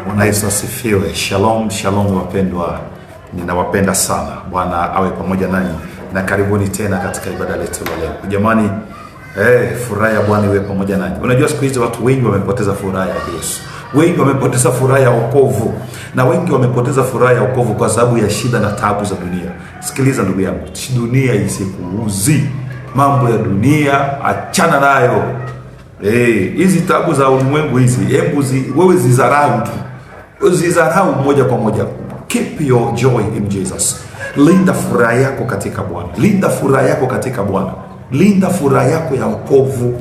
Bwana Yesu asifiwe. Shalom, shalom wapendwa. Ninawapenda sana. Bwana awe pamoja nanyi na karibuni tena katika ibada letu la leo. Jamani, furaha ya Bwana iwe pamoja nanyi. Unajua siku hizi watu wengi wamepoteza furaha ya Yesu. Wengi wamepoteza furaha ya wokovu, na wengi wamepoteza furaha ya wokovu kwa sababu ya shida na taabu za dunia. Sikiliza ndugu yangu, dunia isikuuzi. Mambo ya dunia achana nayo. Hizi taabu za ulimwengu hizi, wewe zizarau tu. Zizarau moja kwa moja. Keep your joy in Jesus. Linda furaha yako katika Bwana. Linda furaha yako katika Bwana. Linda furaha yako ya wokovu.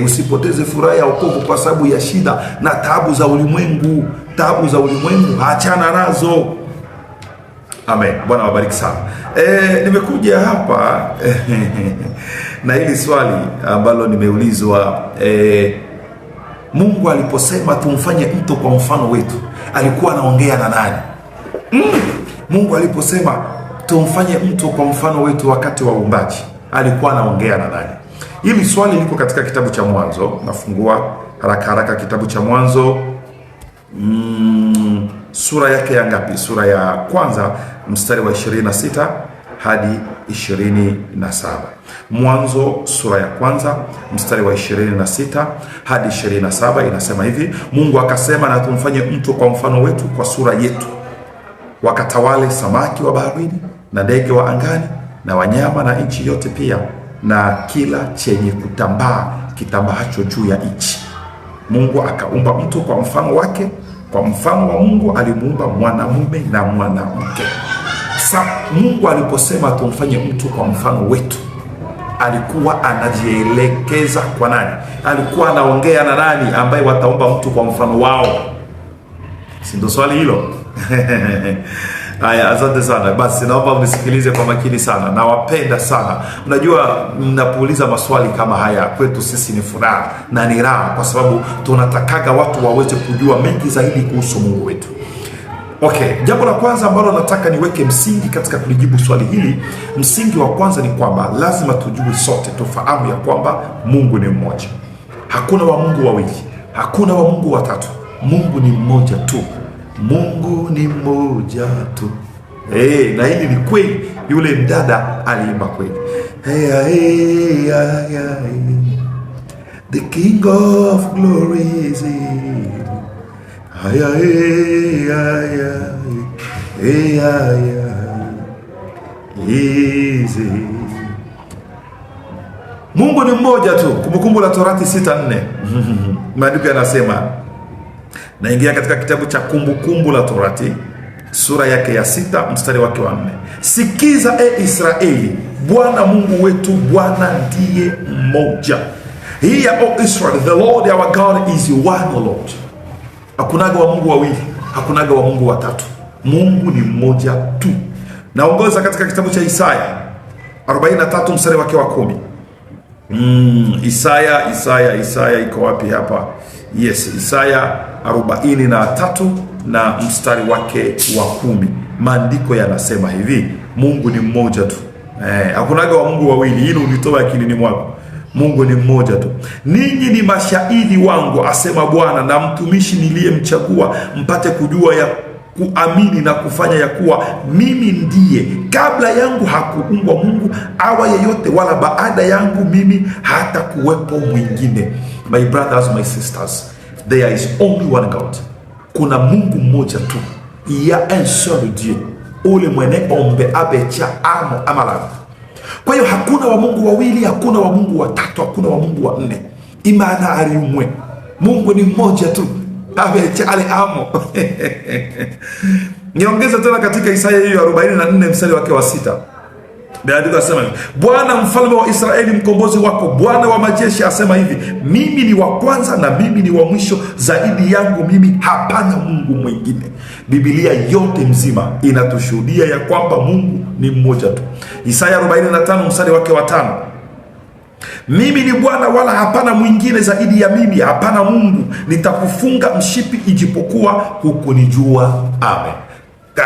Usipoteze furaha ya wokovu kwa sababu ya shida na taabu za ulimwengu. Taabu za ulimwengu achana nazo. Amen. Bwana wabariki sana. Nimekuja hapa na hili swali ambalo nimeulizwa. Mungu aliposema tumfanye mtu kwa mfano wetu, alikuwa anaongea na nani? Mungu aliposema tumfanye mtu kwa mfano wetu wakati wa uumbaji, alikuwa anaongea na nani? Hili swali liko katika kitabu cha Mwanzo. Nafungua haraka haraka kitabu cha Mwanzo. Sura yake ya ngapi? Sura ya kwanza mstari wa 26 hadi 27. Mwanzo sura ya kwanza mstari wa 26 hadi 27 inasema hivi: Mungu akasema, na tumfanye mtu kwa mfano wetu, kwa sura yetu, wakatawale samaki wa baharini na ndege wa angani na wanyama na nchi yote pia na kila chenye kutambaa kitambaacho juu ya nchi. Mungu akaumba mtu kwa mfano wake, kwa mfano wa Mungu alimuumba, mwanamume na mwanamke. Sasa Mungu aliposema tumfanye mtu kwa mfano wetu, alikuwa anajielekeza kwa nani? Alikuwa anaongea na nani ambaye wataumba mtu kwa mfano wao? Si ndio swali hilo? Haya, asante sana. Basi naomba mnisikilize kwa makini sana. Nawapenda sana. Unajua, mnapouliza maswali kama haya, kwetu sisi ni furaha na ni raha, kwa sababu tunatakaga watu waweze kujua mengi zaidi kuhusu Mungu wetu. Okay, jambo la kwanza ambalo nataka niweke msingi katika kulijibu swali hili. Msingi wa kwanza ni kwamba lazima tujue sote, tufahamu ya kwamba Mungu ni mmoja. Hakuna wa Mungu wawili, hakuna wa Mungu watatu. Mungu ni mmoja tu. Mungu ni mmoja tu. Na hili ni kweli. Yule mdada aliimba kweli. The King of Glory is here. Easy. Mungu ni mmoja tu. Kumbukumbu la Torati 6:4. Maandiko yanasema, naingia katika kitabu cha Kumbukumbu la Torati sura yake ya 6 mstari wake wa 4. Sikiza Israeli, Bwana Mungu wetu, Bwana ndiye mmoja. Hear, O Israel, the Lord our God is one Lord. Hakunaga wa Mungu wawili, hakunaga wa Mungu watatu. Mungu ni mmoja tu. Naongoza katika kitabu cha Isaya 43 mstari wake wa 10. Isaya iko wapi hapa? Yes, Isaya 43 na mstari wake wa 10. Maandiko yanasema hivi: Mungu ni mmoja tu. Hakunaga wa Mungu wawili. Hilo ulitoa akilini mwako. Mungu ni mmoja tu. Ninyi ni mashahidi wangu, asema Bwana, na mtumishi niliyemchagua, mpate kujua ya kuamini na kufanya ya kuwa mimi ndiye. Kabla yangu hakuumbwa Mungu awa yeyote, wala baada yangu mimi hata kuwepo mwingine. My brothers, my sisters, there is only one God. Kuna Mungu mmoja tu. Il y a un seul Dieu. Ule mwene ombe abecha amo amala. Kwa hiyo hakuna wa Mungu wawili, hakuna wa Mungu watatu, hakuna wa Mungu wa nne. Imana aliumwe. Mungu ni mmoja tu. Abecha ale amo. Niongeza tena katika Isaya hiyo 44 mstari wake wa 6. Maandiko yanasema, Bwana mfalme wa Israeli, mkombozi wako, Bwana wa majeshi asema hivi: mimi ni wa kwanza na mimi ni wa mwisho, zaidi yangu mimi hapana Mungu mwingine. Biblia yote mzima inatushuhudia ya kwamba Mungu ni mmoja tu. Isaya 45 mstari wake wa 5. Mimi ni Bwana, wala hapana mwingine zaidi ya mimi, hapana Mungu. Nitakufunga mshipi ijipokuwa hukunijua. Amen.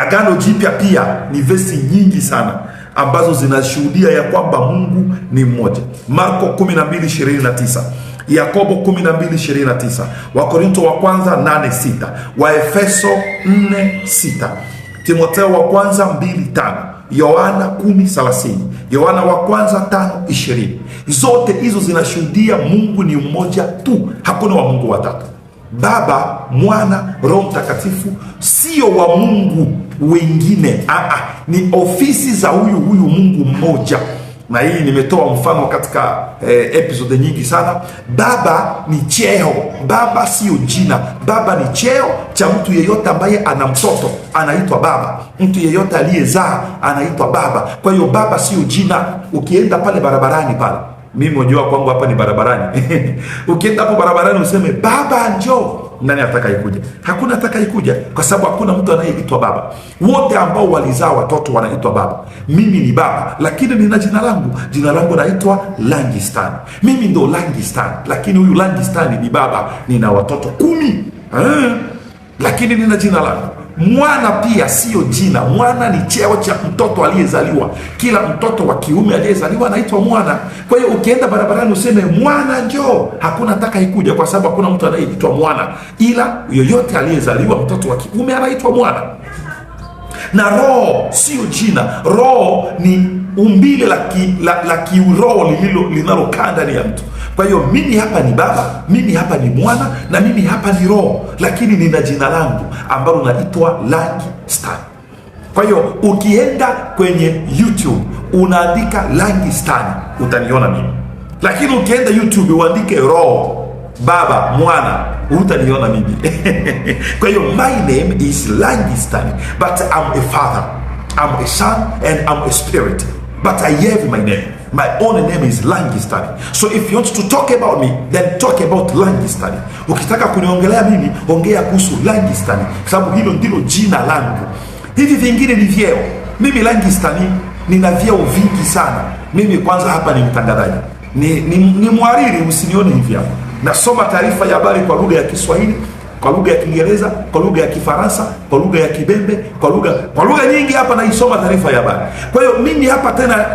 Agano Jipya pia ni vesi nyingi sana ambazo zinashuhudia ya kwamba Mungu ni mmoja. Marko 12:29. Yakobo 12:29, Wakorinto wa kwanza 8:6, Waefeso 4:6, Timotheo wa kwanza 2:5, Yohana 10:30, Yohana wa kwanza 5:20. Zote hizo zinashuhudia Mungu ni mmoja tu, hakuna wa Mungu watatu. Baba, Mwana, Roho Mtakatifu sio wa Mungu wengine. Ni ofisi za huyu Mungu mmoja. Na hii nimetoa mfano katika episode nyingi sana. Baba ni cheo, baba sio jina. Baba ni cheo cha mtu yeyote ambaye ana mtoto, anaitwa baba. Mtu yeyote aliyezaa anaitwa baba. Kwa hiyo baba sio jina. Ukienda pale barabarani pale, mimi unajua kwangu hapa ni barabarani ukienda hapo barabarani useme baba njoo, nani atakaikuja? Hakuna atakaikuja, kwa sababu hakuna mtu anayeitwa baba. Wote ambao walizaa watoto wanaitwa baba. Mimi ni baba, lakini nina jina langu. Jina langu naitwa Langistan. Mimi ndo Langistan, lakini huyu Langistan ni baba. Nina watoto 10 lakini nina jina langu. Mwana pia sio jina. Mwana ni cheo cha mtoto aliyezaliwa. Kila mtoto wa kiume aliyezaliwa anaitwa mwana. Kwa hiyo ukienda barabarani useme mwana njoo, hakuna atakaikuja, kwa sababu hakuna mtu anayeitwa mwana, ila yoyote aliyezaliwa mtoto wa kiume anaitwa mwana. Na roho sio jina. Roho ni umbile la kiroho linalokaa ndani ya mtu. Kwa hiyo mimi hapa ni baba, mimi hapa ni mwana, na mimi hapa ni roho, lakini nina jina langu ambalo naitwa Langistan. Kwa hiyo ukienda kwenye YouTube unaandika Langistan utaniona mimi, lakini ukienda YouTube uandike roho, baba, mwana, utaniona mimi Kwa hiyo my name is Langistan, but I'm a father, I'm a son, and I'm a spirit, but I have my name. My own name is Langistan. So if you want to talk about me, then talk about Langistan. Ukitaka kuniongelea mimi, ongea kuhusu Langistan, kwa sababu hilo ndilo jina langu. Hivi vingine ni vyeo. Mimi Langistan nina vyeo vingi sana. Mimi kwanza hapa ni mtangazaji, ni mhariri, usinione hivi hapa. Nasoma taarifa ya habari kwa lugha ya Kiswahili, kwa lugha ya Kiingereza, kwa lugha ya Kifaransa, kwa lugha ya Kibembe, kwa lugha nyingi hapa naisoma taarifa ya habari. Kwa hiyo mimi hapa tena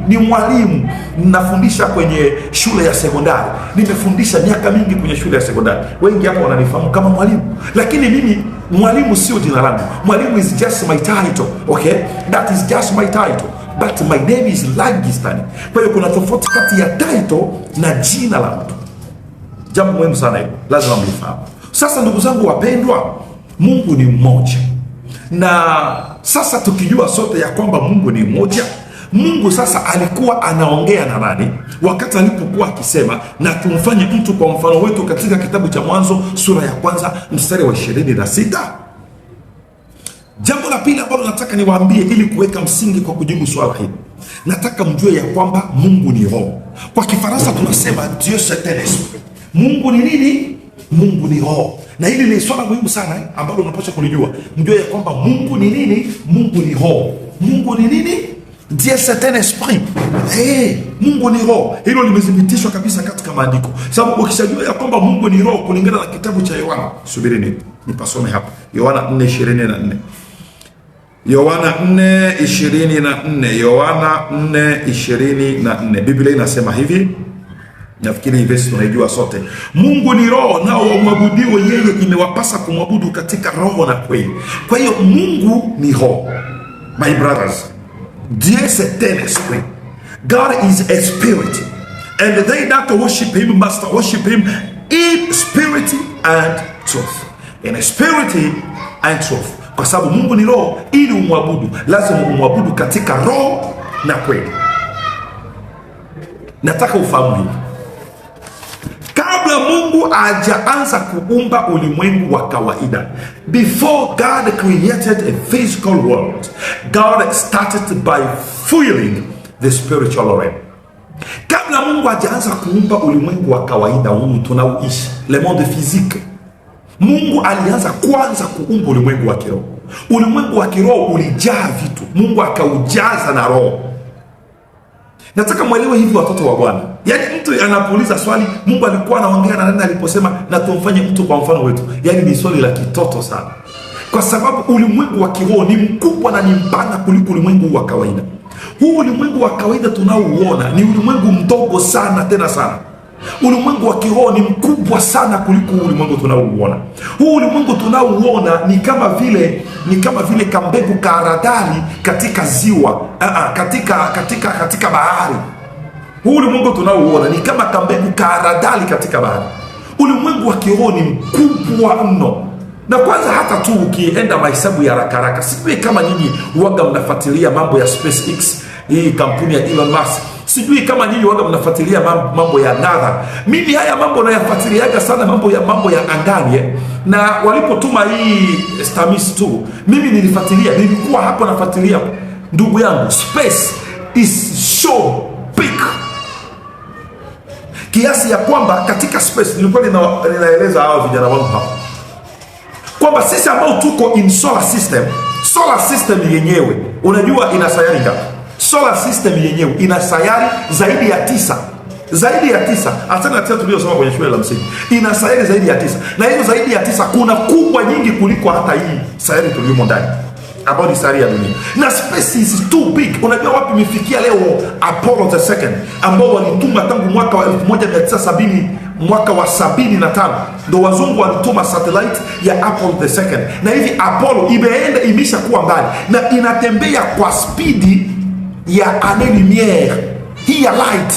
ni mwalimu, nafundisha kwenye shule ya sekondari. Nimefundisha miaka mingi kwenye shule ya sekondari. Wengi hapa wananifahamu kama mwalimu, lakini mimi mwalimu sio jina langu. Mwalimu is just my title, okay? That is just my title, but my name is Langistan. Kwa hiyo kuna tofauti kati ya title na jina la mtu. Jambo muhimu sana hilo, lazima mlifahamu. Sasa ndugu zangu wapendwa, Mungu ni mmoja. Na sasa tukijua sote ya kwamba Mungu ni mmoja, Mungu sasa alikuwa anaongea na nani wakati alipokuwa akisema na tumfanye mtu kwa mfano wetu, katika kitabu cha Mwanzo sura ya kwanza mstari wa 26? Jambo la pili ambalo nataka niwaambie ili kuweka msingi kwa kujibu swala hili, nataka mjue ya kwamba Mungu ni roho. Kwa Kifaransa tunasema Dieu c'est un esprit. Mungu ni nini? Mungu ni roho. Na hili ni swala muhimu sana ambalo unapaswa kulijua. Mjue ya kwamba Mungu ni nini? Mungu ni roho. Mungu ni nini? Dieu c'est un esprit. Mungu ni roho. Hilo limethibitishwa kabisa katika maandiko. Sababu ukishajua ya kwamba Mungu ni roho kulingana na kitabu cha Yohana, subiri nipasome hapa. Yohana 4:24. Yohana 4:24. Yohana 4:24. Biblia inasema hivi. Nafikiri hii verse tunaijua sote. Mungu ni roho, nao wamwabudiwe yeye imewapasa kumwabudu katika roho na kweli. Kwa hiyo Mungu ni roho. My brothers, Dieu c'est un esprit. God is a spirit. And they that worship him must worship him in spirit and truth. In spirit and truth. Kwa sababu Mungu ni roho, ili umwabudu lazima umwabudu katika roho na kweli. Nataka ufahamu hivi. Kabla Mungu hajaanza kuumba ulimwengu wa kawaida, before God created a physical world, God started by fueling the spiritual realm. Kabla Mungu hajaanza kuumba ulimwengu wa kawaida huu tunaoishi, le monde physique, Mungu alianza kwanza kuumba ulimwengu wa kiroho. Ulimwengu wa kiroho ulijaa vitu, Mungu akaujaza na roho. Nataka mwelewe hivi watoto wa Bwana. Yaani mtu anapouliza swali, Mungu alikuwa anaongea na nani aliposema na tumfanye mtu kwa mfano wetu? Yaani ni swali la kitoto sana. Kwa sababu ulimwengu wa kiroho ni mkubwa na ni mpana kuliko ulimwengu wa kawaida. Huu ulimwengu wa kawaida tunaouona ni ulimwengu mdogo sana tena sana. Ulimwengu wa kiroho ni mkubwa sana kuliko ulimwengu tunaouona. Huu ulimwengu tunaouona ni kama vile kambegu karadali katika ziwa, katika bahari. Huu ulimwengu tunaouona ni kama kambegu karadali katika bahari. Ulimwengu wa kiroho ni mkubwa mno. Na kwanza hata tu ukienda mahesabu ya haraka, sijui kama nyinyi waga mnafuatilia mambo ya SpaceX, hii kampuni ya Elon Musk. Sijui kama nyinyi waga mnafuatilia mambo ya NASA. Mimi haya mambo nayafuatiliaga sana, mambo ya angani. Na walipotuma hii Stamis 2, mimi nilifuatilia, nilikuwa hapo nafuatilia. Ndugu yangu, space is so big, kiasi ya kwamba katika space, nilikuwa ninaeleza hao vijana wangu hapa kwamba sisi ambao tuko in solar system yenyewe, unajua ina sayari ngapi? Solar system yenyewe ina sayari zaidi ya 9. Zaidi ya 9. Asante tia tuliyosoma kwenye shule la msingi. Ina sayari zaidi ya 9. Na hizo zaidi ya 9 kuna kubwa nyingi kuliko hata hii sayari tuliomo ndani, ambayo ni sayari ya dunia. Na space is too big. Unajua wapi imefikia leo Apollo the second, ambao walituma tangu mwaka wa 1970, mwaka wa 75 ndo wazungu walituma satellite ya Apollo the second. Na hivi Apollo imesha kuwa mbali na inatembea kwa spidi ya année-lumière, hii ya light.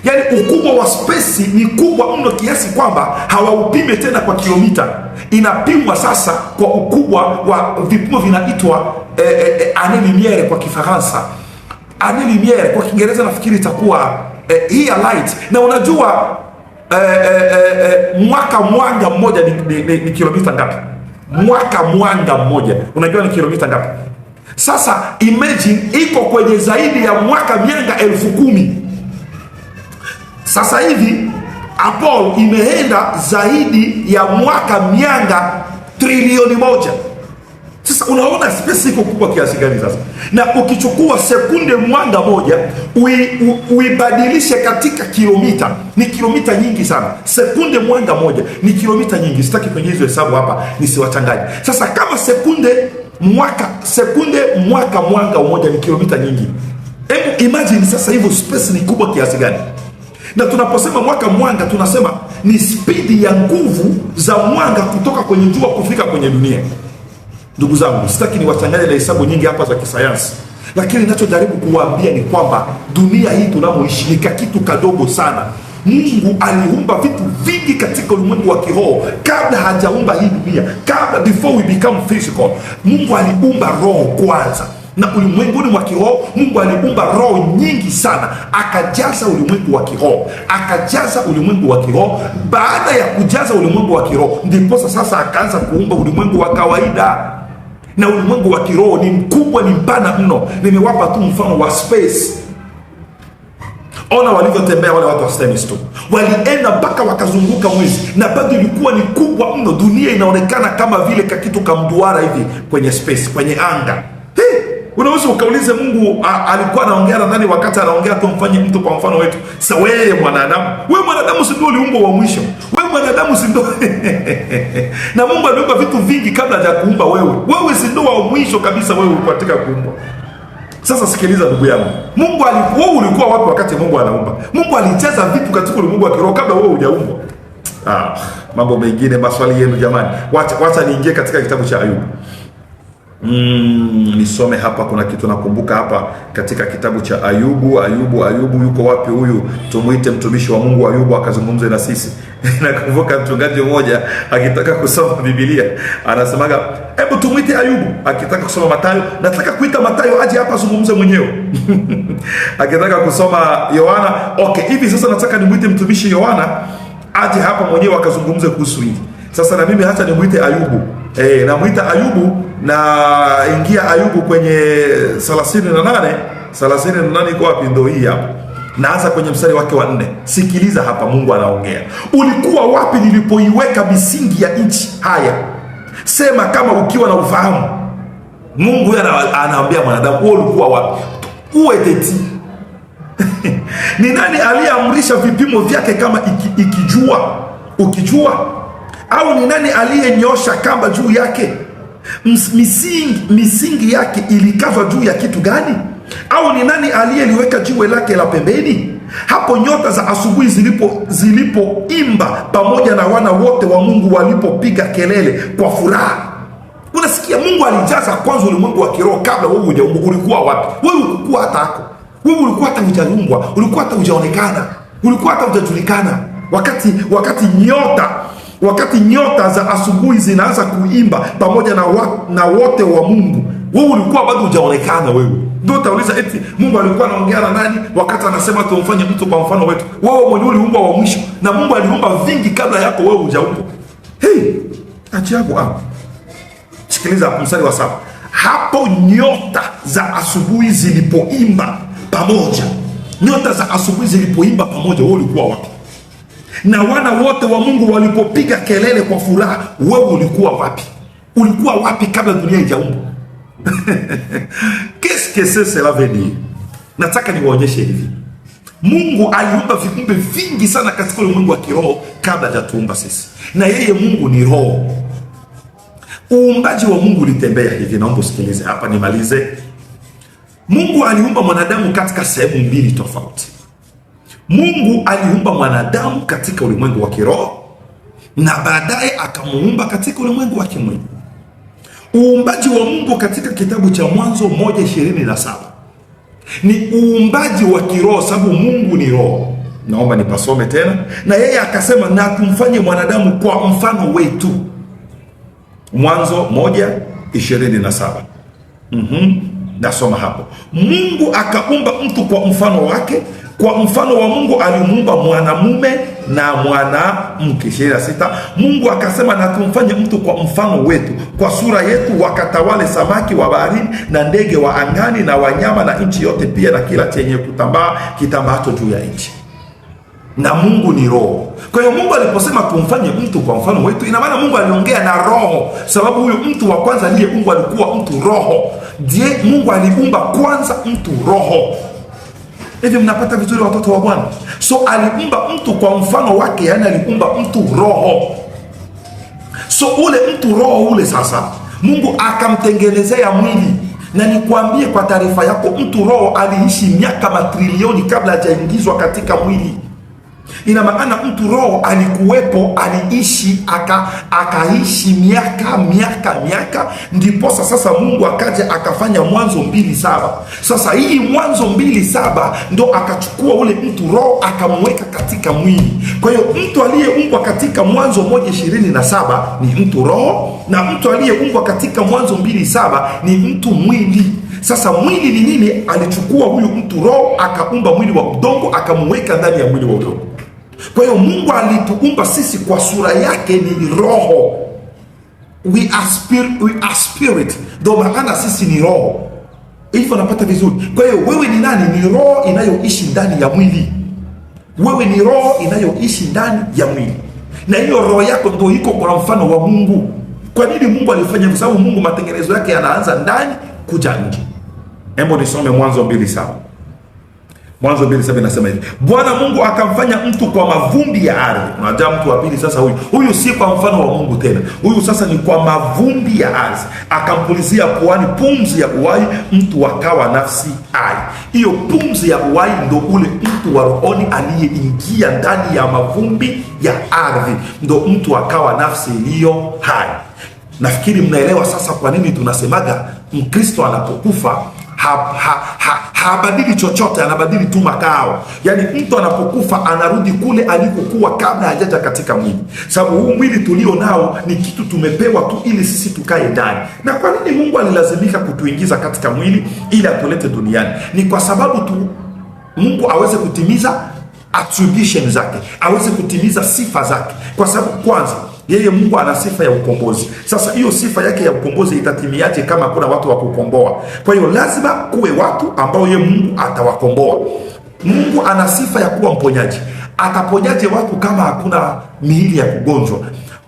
Yani ukubwa wa space ni kubwa mno kiasi kwamba hawaupime tena kwa kilomita. Inapimwa sasa kwa ukubwa wa vipimo vinaitwa année-lumière kwa Kifaransa. Année-lumière kwa Kiingereza nafikiri itakuwa hii ya light. Na unajua mwaka mwanga mmoja ni kilomita ngapi? Mwaka mwanga mmoja unajua ni kilomita ngapi? Sasa imagine iko kwenye zaidi ya mwaka mianga 10,000. Sasa hivi Apollo imeenda zaidi ya mwaka mianga trilioni 1. Sasa unaona space iko kubwa kiasi gani sasa? Na ukichukua sekunde mwanga moja uibadilishe katika kilomita, ni kilomita nyingi sana. Sekunde mwanga moja ni kilomita nyingi. Sitaki kwenye hizo hesabu hapa nisiwachanganye. Sasa kama sekunde mwaka mwanga mmoja ni kilomita nyingi, hebu imagine sasa hivyo space ni kubwa kiasi gani? Na tunaposema mwaka mwanga tunasema ni spidi ya nguvu za mwanga kutoka kwenye jua kufika kwenye dunia. Ndugu zangu, sitaki niwachanganye na hesabu nyingi hapa za kisayansi, lakini ninachojaribu kuwaambia ni kwamba dunia hii tunamoishi ni kitu kadogo sana. Mungu aliumba vitu vingi katika ulimwengu wa kiroho kabla hajaumba hii dunia. Before we become physical, Mungu aliumba roho kwanza. Na ulimwenguni wa kiroho Mungu aliumba roho nyingi sana, akajaza ulimwengu wa kiroho. Baada ya kujaza ulimwengu wa kiroho, ndipo sasa akaanza kuumba ulimwengu wa kawaida. Na ulimwengu wa kiroho ni mkubwa, ni mpana mno. Nimewapa tu mfano wa space. Ona walivyotembea wale watu wa Stamis 2. Walienda mpaka wakazunguka mwezi, na bado ilikuwa ni kubwa mno. Dunia inaonekana kama vile kakitu kamduara hivi kwenye space, kwenye anga. Unaweza ukaulize Mungu alikuwa anaongea na nani wakati anaongea tu mfanye mtu kwa mfano wetu? Sasa wewe mwanadamu si ndio uliumbwa wa mwisho? Wewe mwanadamu si ndio? Na Mungu aliumba vitu vingi kabla ya kuumba wewe. Wewe si ndio wa mwisho kabisa, wewe ulikuwa katika kuumbwa. Sasa sikiliza ndugu yangu. Wewe ulikuwa wapi wakati Mungu anaumba? Mungu alijaza vitu katika ulimwengu wa kiroho kabla wewe hujaumbwa. Mambo mengine, maswali yenu jamani. Wacha niingie katika kitabu cha Ayubu. Nisome hapa, kuna kitu nakumbuka hapa katika kitabu cha Ayubu. Ayubu yuko wapi huyu? Tumuite mtumishi wa Mungu Ayubu akazungumze na sisi. Nakumbuka mchungaji mmoja akitaka kusoma Biblia anasemaga, hebu tumuite Ayubu. Akitaka kusoma Mathayo, nataka kuita Mathayo aje hapa azungumze mwenyewe. Akitaka kusoma Yohana, okay, hivi sasa nataka nimuite mtumishi Yohana aje hapa mwenyewe akazungumze kuhusu hili. Sasa na mimi hata nimuite Ayubu. Namuita Ayubu, na ingia Ayubu kwenye 38 iko wapi? Ndio hii hapa. Naanza kwenye mstari wake wa 4. Sikiliza hapa, Mungu anaongea. Ulikuwa wapi nilipoiweka misingi ya nchi? Haya, sema kama ukiwa na ufahamu. Mungu anaambia mwanadamu, wewe ulikuwa wapi? Uwe teti. Ni nani aliyeamrisha vipimo vyake kama ukijua? Au ni nani aliyenyosha kamba juu yake? Misingi yake ilikazwa juu ya kitu gani? Au ni nani aliyeliweka jiwe lake la pembeni? Hapo nyota za asubuhi zilipoimba pamoja na wana wote wa Mungu walipopiga kelele kwa furaha. Unasikia, Mungu alijaza kwanza ulimwengu wa kiroho kabla wewe hujaumbwa. Ulikuwa wapi? Wewe ulikuwa hata hako. Wewe ulikuwa hata hujaumbwa, ulikuwa hata hujaonekana, ulikuwa hata hujajulikana. Wakati nyota za asubuhi zinaanza kuimba pamoja na wote wa Mungu, wewe ulikuwa bado hujaonekana. Wewe ndio utauliza eti Mungu alikuwa anaongea na nani wakati anasema tumfanye mtu kwa mfano wetu? Wewe mwenyewe uliumba wa mwisho, na Mungu aliumba vingi kabla yako wewe hujaumbwa. Ajabu hapo. Sikiliza mstari wa 7. Hapo nyota za asubuhi zilipoimba pamoja. Nyota za asubuhi zilipoimba pamoja, wewe ulikuwa wapi? Na wana wote wa Mungu walipopiga kelele kwa furaha, wewe ulikuwa wapi? Ulikuwa wapi kabla dunia haijaumbwa? Qu'est-ce que cela veut dire? Nataka niwaonyeshe hivi. Mungu aliumba viumbe vingi sana katika ulimwengu wa kiroho kabla hajatuumba sisi. Na yeye Mungu ni roho. Uumbaji wa Mungu ulitembea hivi. Naomba usikilize hapa nimalize. Mungu aliumba mwanadamu katika sehemu mbili tofauti. Mungu aliumba mwanadamu katika ulimwengu wa kiroho na baadaye akamuumba katika ulimwengu wa kimwili. Uumbaji wa Mungu katika kitabu cha Mwanzo 1:27 ni uumbaji wa kiroho, sababu Mungu ni roho. Naomba nipasome tena. Na yeye akasema na tumfanye mwanadamu kwa mfano wetu. Mwanzo 1:27. Nasoma hapo. Mungu akaumba mtu kwa mfano wake, kwa mfano wa Mungu alimuumba mwanamume na mwanamke. 26. Mungu akasema na tumfanye mtu kwa mfano wetu, kwa sura yetu, wakatawale samaki wa baharini na ndege wa angani na wanyama na nchi yote pia na kila chenye kutambaa kitambaacho juu ya nchi. Na Mungu ni roho. Kwa hiyo Mungu aliposema tumfanye mtu kwa mfano wetu, ina maana Mungu aliongea na roho, sababu huyo mtu wa kwanza aliyeumbwa alikuwa mtu roho. Je, Mungu aliumba kwanza mtu roho. Hivi mnapata vizuri watoto wa Bwana? So aliumba mtu kwa mfano wake, yani aliumba mtu roho. So ule mtu roho ule sasa Mungu akamtengenezea mwili. Na nikwambie kwa taarifa yako, mtu roho aliishi miaka matrilioni kabla hajaingizwa katika mwili. Ina maana mtu roho alikuwepo, aliishi, akaishi miaka, ndipo sasa Mungu akaja akafanya Mwanzo 2:7. Sasa hii Mwanzo 2:7 ndo akachukua ule mtu roho akamweka katika mwili. Kwa hiyo mtu aliyeumbwa katika Mwanzo 1:27 ni mtu roho, na mtu aliyeumbwa katika Mwanzo 2:7 ni mtu mwili. Sasa mwili ni nini? Alichukua huyu mtu roho akaumba mwili wa udongo akamweka ndani ya mwili wa udongo. Kwa hiyo Mungu alituumba sisi kwa sura yake ni roho. We are spirit. Ndio maana sisi ni roho. Hivyo napata vizuri. Kwa hiyo wewe ni nani? Ni roho inayoishi ndani ya mwili. Wewe ni roho inayoishi ndani ya mwili. Na hiyo roho yako ndio iko kwa mfano wa Mungu. Kwa nini Mungu alifanya? Kwa sababu Mungu matengenezo yake yanaanza ndani kuja nje. Hebu nisome Mwanzo 2:7. Mwanzo 2:7 inasema hivi. Bwana Mungu akamfanya mtu kwa mavumbi ya ardhi. Unajua mtu wa pili sasa huyu si kwa mfano wa Mungu tena. Huyu sasa ni kwa mavumbi ya ardhi. Akampulizia puani pumzi ya uhai, mtu akawa nafsi hai. Hiyo pumzi ya uhai ndio ule mtu wa rohoni aliyeingia ndani ya mavumbi ya ardhi. Ndio mtu akawa nafsi iliyo hai. Nafikiri mnaelewa sasa kwa nini tunasemaga Mkristo anapokufa habadili chochote, anabadili tu makao. Yani mtu anapokufa anarudi kule alikokuwa kabla hajaja katika mwili. Sababu huu mwili tulio nao ni kitu tumepewa tu ili sisi tukae ndani. Na kwa nini Mungu alilazimika kutuingiza katika mwili ili atulete duniani? Ni kwa sababu tu Mungu aweze kutimiza attribution zake, aweze kutimiza sifa zake. Kwa sababu kwanza yeye Mungu ana sifa ya ukombozi. Sasa hiyo sifa yake ya ukombozi itatimiaje kama kuna watu wa kukomboa? Kwa hiyo lazima kuwe watu ambao yeye Mungu atawakomboa. Mungu ana sifa ya kuwa mponyaji. Ataponyaje watu kama hakuna miili ya kugonjwa?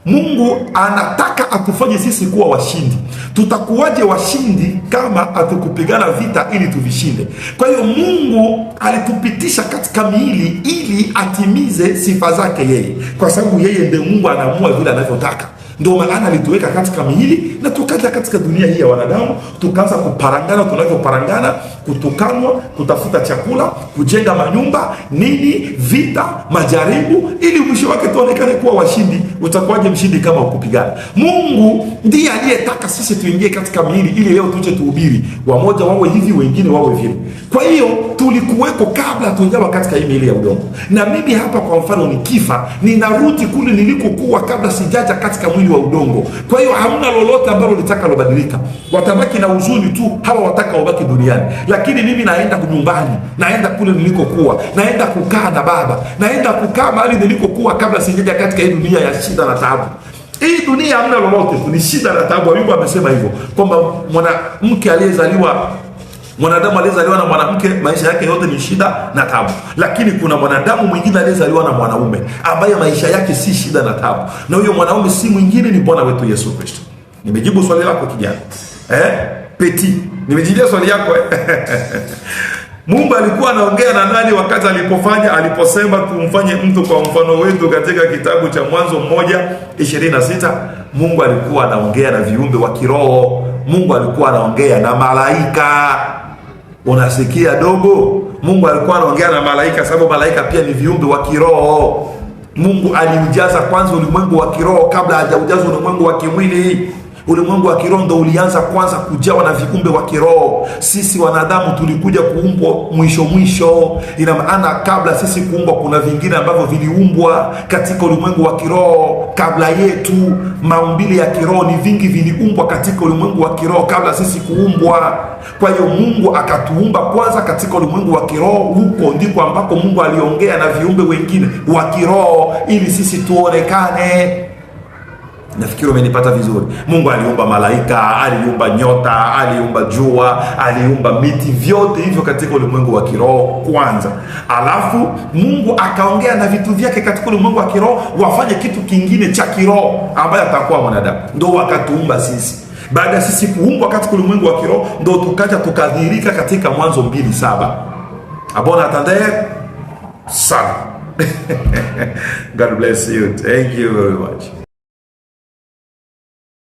Mungu anataka atufanye sisi kuwa washindi. Tutakuwaje washindi kama atukupigana vita ili tuvishinde? Kwa hiyo Mungu alitupitisha katika miili ili atimize sifa zake yeye, kwa sababu yeye ndiye Mungu, anaamua vile anavyotaka. Ndio maana alituweka katika miili na tukaja katika dunia hii ya wanadamu, tukaanza kuparangana tunavyoparangana, kutukanwa, kutafuta chakula, kujenga manyumba, nini, vita, majaribu, ili mwisho wake tuonekane kuwa washindi. Utakuwaje mshindi kama ukupigana? Mungu ndiye aliyetaka sisi tuingie katika miili ili leo tuje tuhubiri, wamoja wawe hivi, wengine wawe vile. Kwa hiyo tulikuweko kabla tuingawa katika hii miili ya udongo. Na mimi hapa kwa mfano nikifa, ninarudi kule nilikokuwa kabla sijaja katika mwili wa udongo. Kwa hiyo hamna lolote ambalo litakalobadilika. Watabaki na huzuni tu hawa wataka wabaki duniani. Lakini mimi naenda nyumbani, naenda kule nilikokuwa, naenda kukaa na Baba, naenda kukaa mahali nilikokuwa kabla sijaja katika hii dunia ya shida na taabu. Hii dunia hamna lolote, ni shida na taabu. Ayubu amesema hivyo kwamba mwanadamu aliyezaliwa na mwanamke maisha yake yote ni shida na tabu, lakini kuna mwanadamu mwingine aliyezaliwa na mwanaume ambaye maisha yake si shida na tabu, na huyo mwanaume si mwingine, ni Bwana wetu Yesu Kristo. Nimejibu swali lako kijana Peti, nimejibia swali yako Mungu alikuwa anaongea na nani wakati aliposema tumfanye mtu kwa mfano wetu katika kitabu cha Mwanzo 1:26? Mungu alikuwa anaongea na viumbe wa kiroho. Mungu alikuwa anaongea na malaika. Unasikia dogo? Mungu alikuwa anaongea na malaika sababu malaika pia ni viumbe wa kiroho. Mungu aliujaza kwanza ulimwengu wa kiroho kabla hajaujaza ulimwengu wa kimwili. Ulimwengu wa kiroho ndo ulianza kwanza kujawa na viumbe wa kiroho. Sisi wanadamu tulikuja kuumbwa mwisho. Ina maana kabla sisi kuumbwa kuna vingine ambavyo viliumbwa katika ulimwengu wa kiroho kabla yetu. Maumbile ya kiroho ni vingi viliumbwa katika ulimwengu wa kiroho kabla sisi kuumbwa. Kwa hiyo Mungu akatuumba kwanza katika ulimwengu wa kiroho. Huko ndiko ambako Mungu aliongea na viumbe wengine wa kiroho ili sisi tuonekane. Nafikiri umenipata vizuri. Mungu aliumba malaika, aliumba nyota, aliumba jua, aliumba miti, vyote hivyo katika ulimwengu wa kiroho kwanza. Alafu Mungu akaongea na vitu vyake katika ulimwengu wa kiroho wafanye kitu kingine cha kiroho ambaye atakuwa mwanadamu. Ndio wakatuumba sisi. Baada ya sisi kuumbwa katika ulimwengu wa kiroho ndio tukaja tukadhihirika katika Mwanzo 2:7. Abona atendee sana. God bless you. Thank you very much.